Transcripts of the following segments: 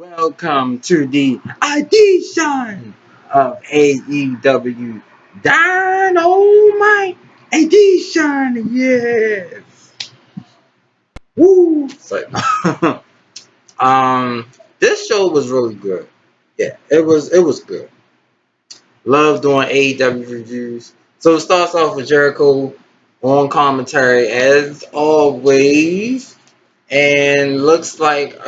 Welcome to the edition of AEW Dynamite Edition. Yes. Woo. So, this show was really good. Yeah, it was good. Love doing AEW reviews. So it starts off with Jericho on commentary as always. And looks like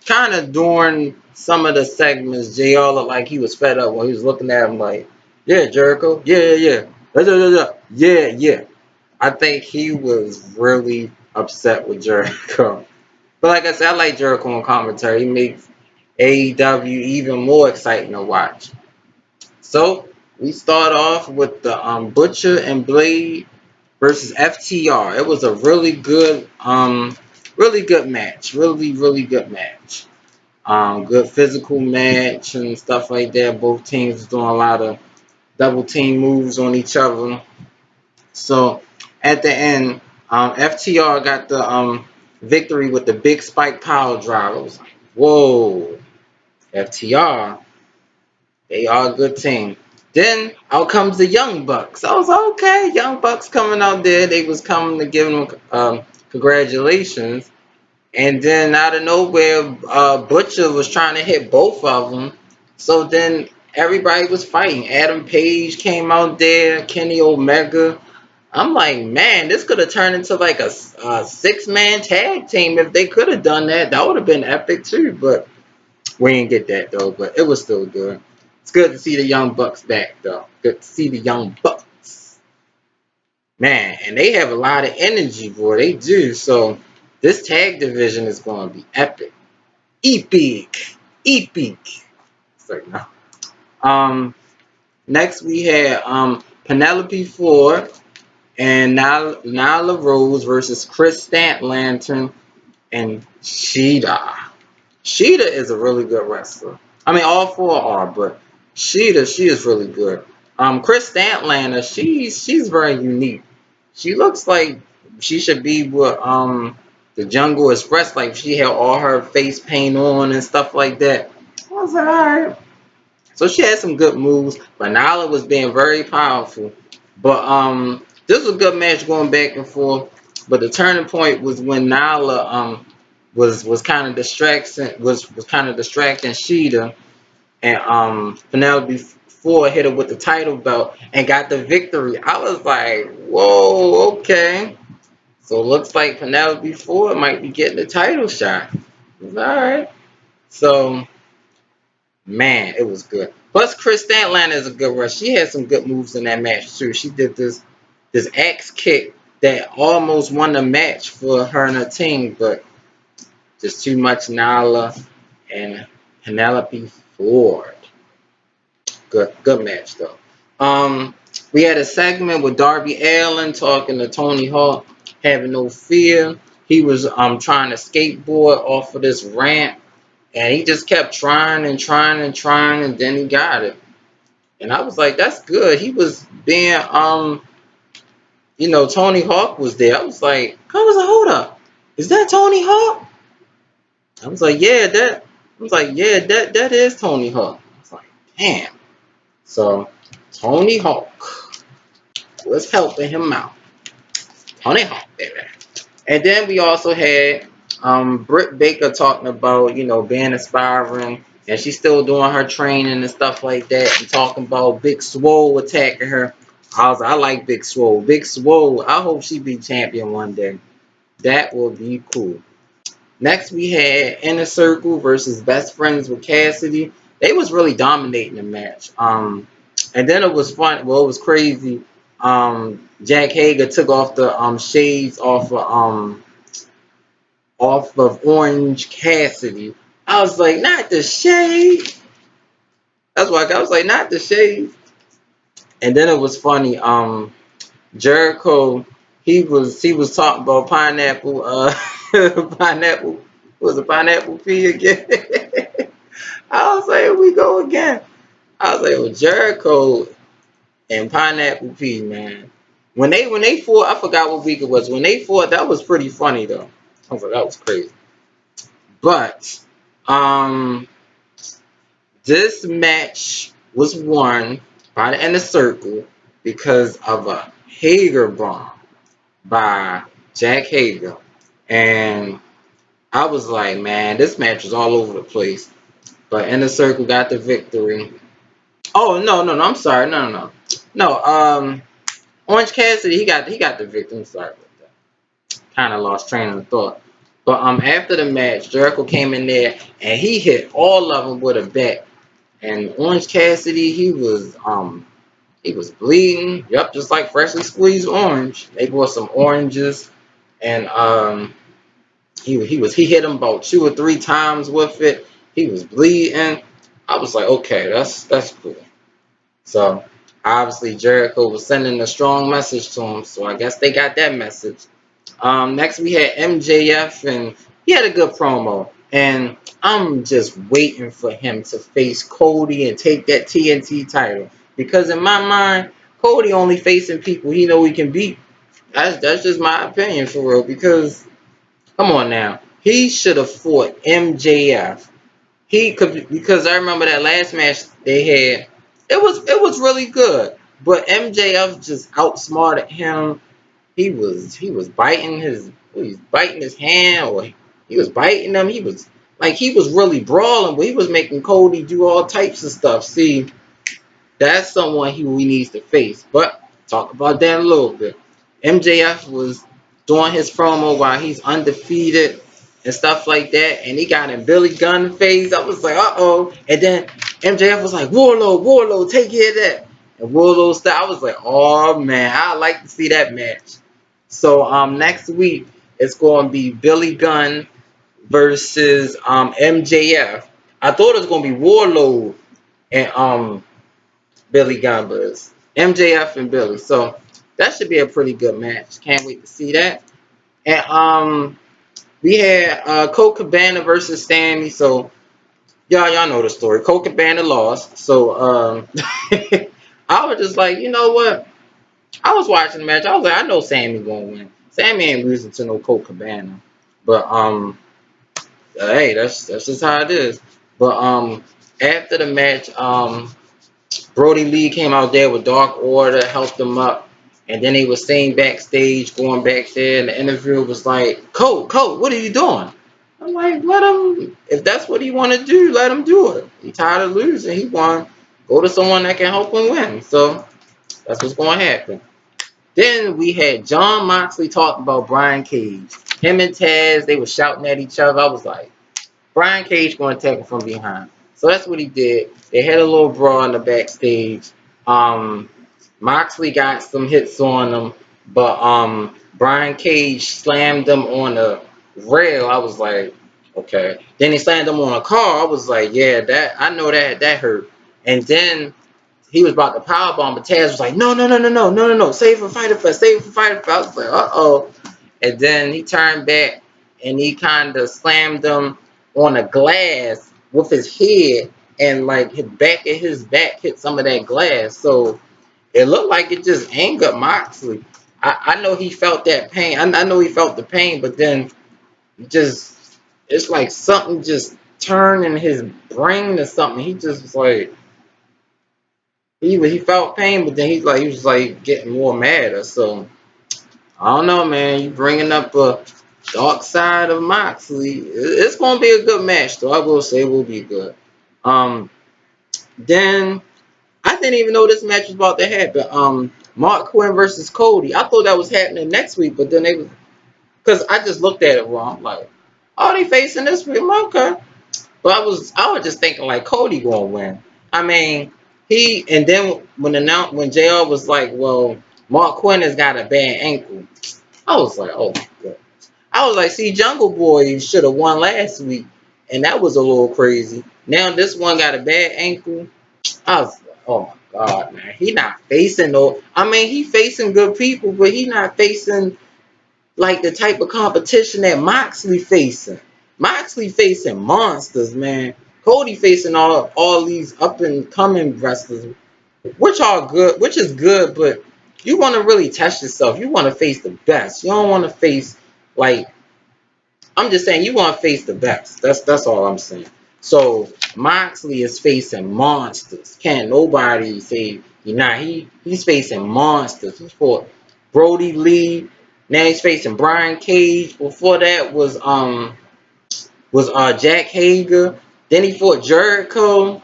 kind of during some of the segments, JR looked like he was fed up when he was looking at him like, yeah, Jericho, yeah. Yeah. I think he was really upset with Jericho. But like I said, I like Jericho on commentary. He makes AEW even more exciting to watch. So we start off with the Butcher and Blade versus FTR. It was a really good match. Really good match. Good physical match and stuff like that. Both teams was doing a lot of double team moves on each other. So at the end, FTR got the victory with the big spike power drive. I was like, whoa, FTR, they are a good team. Then out comes the Young Bucks. I was like, okay, Young Bucks coming out there. They was coming to give them congratulations. And then out of nowhere, Butcher was trying to hit both of them. So then everybody was fighting. Adam Page came out there, Kenny Omega. I'm like, man, this could have turned into like a six-man tag team if they could have done that. That would have been epic too. But we didn't get that though. But it was still good. It's good to see the Young Bucks back though. Good to see the Young Bucks. Man, and they have a lot of energy, boy. They do. So this tag division is going to be epic. Epic. It's like, no. Next we had Penelope Ford and Nyla Rose versus Chris Stanlantern and Sheeta. Sheeta is a really good wrestler. I mean, all four are, but Sheeta, she is really good. Chris Stanlander, she's very unique. She looks like she should be with the Jungle Express, like she had all her face paint on and stuff like that. I was like, alright. So she had some good moves, but Nala was being very powerful. But this was a good match going back and forth. But the turning point was when Nala was kind of distracting Sheeta, and Penelope Ford hit her with the title belt and got the victory. I was like, whoa, okay. So it looks like Penelope Ford might be getting the title shot. Alright. So man, it was good. Plus Chris Statlander is a good wrestler. She had some good moves in that match too. She did this axe kick that almost won the match for her and her team, but just too much Nala and Penelope Ford. Good match though. We had a segment with Darby Allin talking to Tony Hawk, having no fear. He was trying to skateboard off of this ramp, and he just kept trying, and then he got it. And I was like, that's good. He was being Tony Hawk was there. I was like, hold up. Is that Tony Hawk? I was like, that is Tony Hawk. I was like, damn. So Tony Hawk was helping him out. Tony Hawk, baby. And then we also had Britt Baker talking about, being aspiring, and she's still doing her training and stuff like that, and talking about Big Swole attacking her. I like Big Swole. Big Swole, I hope she be champion one day. That will be cool. Next, we had Inner Circle versus Best Friends with Cassidy. They was really dominating the match. And then it was fun. Well, it was crazy. Jack Hager took off the shades off of Orange Cassidy. I was like, not the shade. That's why I was like, not the shade. And then it was funny. Jericho, he was talking about pineapple. Pineapple was a pineapple pea again. I was like, here we go again. I was like, well, Jericho and Pineapple P, man. When they fought, I forgot what week it was. When they fought, that was pretty funny though. I was like, that was crazy. But Um, this match was won by the Inner Circle because of a Hager bomb by Jack Hager. And I was like, man, this match was all over the place. But Inner Circle got the victory. Oh no, I'm sorry. No, Orange Cassidy, he got the victory. I'm sorry about that. Kind of lost train of thought. But after the match, Jericho came in there and he hit all of them with a bat. And Orange Cassidy, he was bleeding. Yep, just like freshly squeezed orange. They bought some oranges, and he hit him about 2 or 3 times with it. He was bleeding. I was like, okay, that's cool. So obviously Jericho was sending a strong message to him. So I guess they got that message. Next we had MJF, and he had a good promo. And I'm just waiting for him to face Cody and take that TNT title. Because in my mind, Cody only facing people he know he can beat. That's just my opinion for real. Because come on now, he should have fought MJF. He could, because I remember that last match they had. It was really good, but MJF just outsmarted him. He was biting his hand, or he was biting him. He was really brawling, but he was making Cody do all types of stuff. See, that's someone we needs to face. But talk about that a little bit. MJF was doing his promo while he's undefeated and stuff like that, and he got in Billy Gunn phase. I was like, uh-oh. And then MJF was like, Warlow, take care of that. And Warlow style, I was like, oh man, I like to see that match. So next week it's going to be Billy Gunn versus MJF. I thought it was going to be Warlow and Billy Gunn, but it's MJF and Billy. So that should be a pretty good match. Can't wait to see that. And we had Colt Cabana versus Sammy. So y'all know the story. Colt Cabana lost. So I was just like, you know what? I was watching the match. I was like, I know Sammy gonna win. Sammy ain't losing to no Colt Cabana. But hey, that's just how it is. But after the match, Brody Lee came out there with Dark Order, helped them up, and then he was saying backstage, going back there, and the interviewer was like, Colt, what are you doing? I'm like, let him, if that's what he want to do, let him do it. He tired of losing. He want to go to someone that can help him win. So that's what's going to happen. Then we had John Moxley talking about Brian Cage. Him and Taz, they were shouting at each other. I was like, Brian Cage going to take him from behind. So that's what he did. They had a little brawl in the backstage. Moxley got some hits on him, but Brian Cage slammed him on the rail. I was like, okay. Then he slammed him on a car. I was like, yeah, that I know that hurt. And then he was about to powerbomb, but Taz was like, no, save for fighter first, save for fighter first. I was like, uh-oh. And then he turned back and he kind of slammed him on a glass with his head, and like his back of his back hit some of that glass. So it looked like it just angered Moxley. I know he felt that pain. I know he felt the pain, but then just it's like something just turned in his brain or something. He just was like he felt pain, but then he was like getting more madder. So I don't know, man. You bringing up a dark side of Moxley. It's gonna be a good match, though. I will say it will be good. Um, then I didn't even know this match was about to happen. Mark Quinn versus Cody. I thought that was happening next week, but then because I just looked at it wrong. Like, oh, they facing this week? Okay. But I was just thinking like Cody gonna win. I mean, and then when JR was like, well, Mark Quinn has got a bad ankle. I was like, oh my god. I was like, see, Jungle Boy should have won last week, and that was a little crazy. Now this one got a bad ankle. I was like, oh my god, man. He not facing no. I mean, he facing good people, but he not facing like the type of competition that Moxley facing. Moxley facing monsters, man. Cody facing all these up and coming wrestlers, which are good, which is good, but you want to really test yourself. You want to face the best. You don't want to face like I'm just saying you want to face the best. That's all I'm saying. So Moxley is facing monsters. Can't nobody say he's facing monsters. He fought Brody Lee. Now he's facing Brian Cage. Before that was Jack Hager. Then he fought Jericho.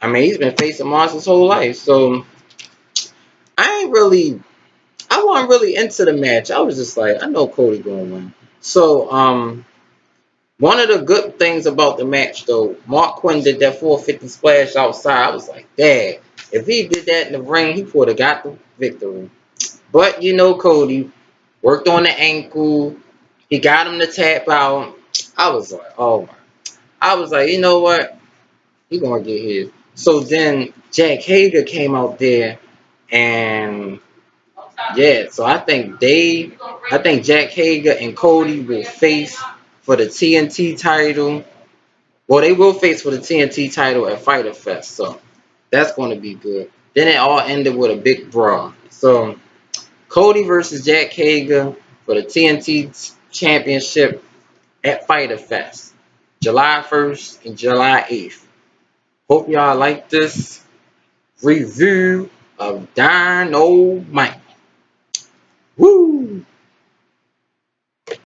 I mean, he's been facing monsters his whole life. So I wasn't really into the match. I was just like, I know Cody gonna win. So one of the good things about the match, though, Mark Quinn did that 450 splash outside. I was like, dang, if he did that in the ring, he would have got the victory. But, Cody worked on the ankle. He got him to tap out. I was like, oh, my. I was like, you know what? He going to get his. So then Jack Hager came out there and, yeah, so I think Jack Hager and Cody will face for the TNT title. Well, they will face for the TNT title at Fyter Fest, so that's going to be good. Then it all ended with a big brawl. So Cody versus Jack Hager for the TNT Championship at Fyter Fest, July 1st and July 8th. Hope y'all like this review of Dynamite. Woo!